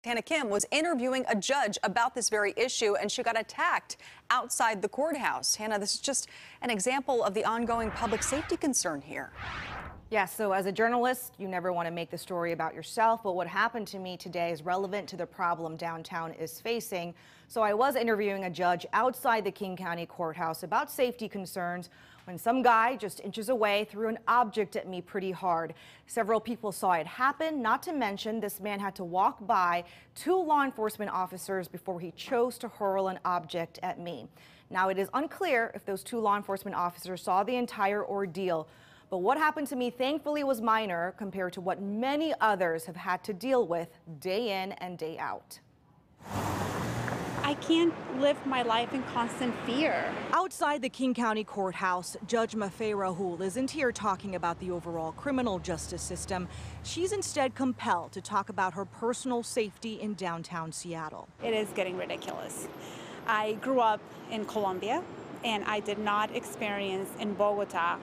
Hannah Kim was interviewing a judge about this very issue, and she got attacked outside the courthouse. Hannah, this is just an example of the ongoing public safety concern here. Yes, so as a journalist, you never want to make the story about yourself, but what happened to me today is relevant to the problem downtown is facing. So I was interviewing a judge outside the King County Courthouse about safety concerns when some guy just inches away threw an object at me pretty hard. Several people saw it happen, not to mention this man had to walk by two law enforcement officers before he chose to hurl an object at me. Now, it is unclear if those two law enforcement officers saw the entire ordeal. But what happened to me, thankfully, was minor compared to what many others have had to deal with day in and day out. I can't live my life in constant fear. Outside the King County Courthouse, Judge Mafe Rahul isn't here talking about the overall criminal justice system. She's instead compelled to talk about her personal safety in downtown Seattle. It is getting ridiculous. I grew up in Colombia, and I did not experience in Bogota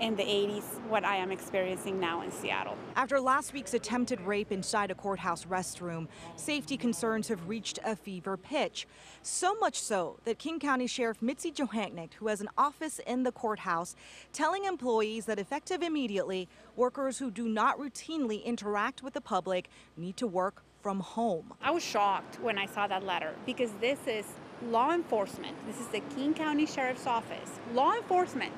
in the 80s what I am experiencing now in Seattle. After last week's attempted rape inside a courthouse restroom, safety concerns have reached a fever pitch. So much so that King County Sheriff Mitzi Johannick, who has an office in the courthouse, telling employees that effective immediately, workers who do not routinely interact with the public need to work from home. I was shocked when I saw that letter because this is law enforcement. This is the King County Sheriff's Office. Law enforcement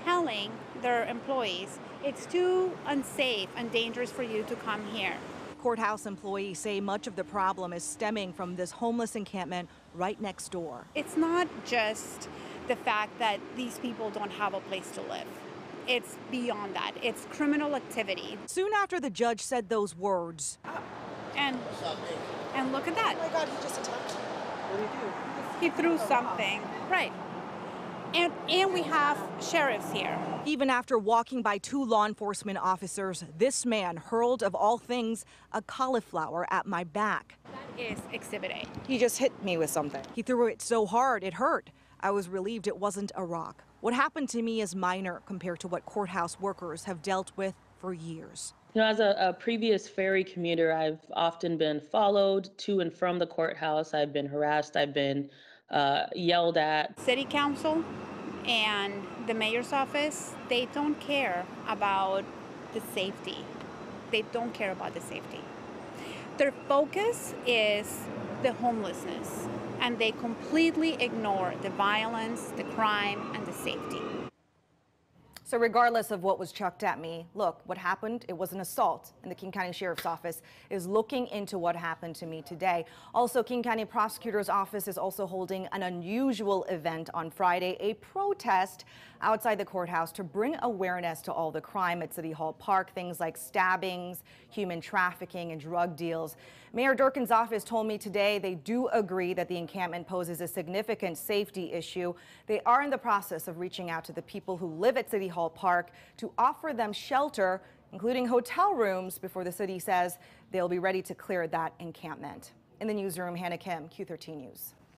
telling their employees it's too unsafe and dangerous for you to come here. Courthouse employees say much of the problem is stemming from this homeless encampment right next door. It's not just the fact that these people don't have a place to live. It's beyond that. It's criminal activity. Soon after the judge said those words. And look at that. Oh my God, he just attacked me. What did he do? He threw something. Right. And we have sheriffs here. Even after walking by two law enforcement officers, this man hurled, of all things, a cauliflower at my back. That is Exhibit A. He just hit me with something. He threw it so hard it hurt. I was relieved it wasn't a rock. What happened to me is minor compared to what courthouse workers have dealt with for years. You know, as a previous ferry commuter, I've often been followed to and from the courthouse. I've been harassed. I've been yelled at. City Council and the mayor's office, they don't care about the safety. They don't care about the safety. Their focus is the homelessness, and they completely ignore the violence, the crime, and the safety. So regardless of what was chucked at me, look, what happened, it was an assault, and the King County Sheriff's Office is looking into what happened to me today. Also, King County Prosecutor's Office is also holding an unusual event on Friday, a protest outside the courthouse to bring awareness to all the crime at City Hall Park, things like stabbings, human trafficking, and drug deals. Mayor Durkin's office told me today they do agree that the encampment poses a significant safety issue. They are in the process of reaching out to the people who live at City Hall Park to offer them shelter, including hotel rooms, before the city says they'll be ready to clear that encampment. In the newsroom, Hannah Kim, Q13 News.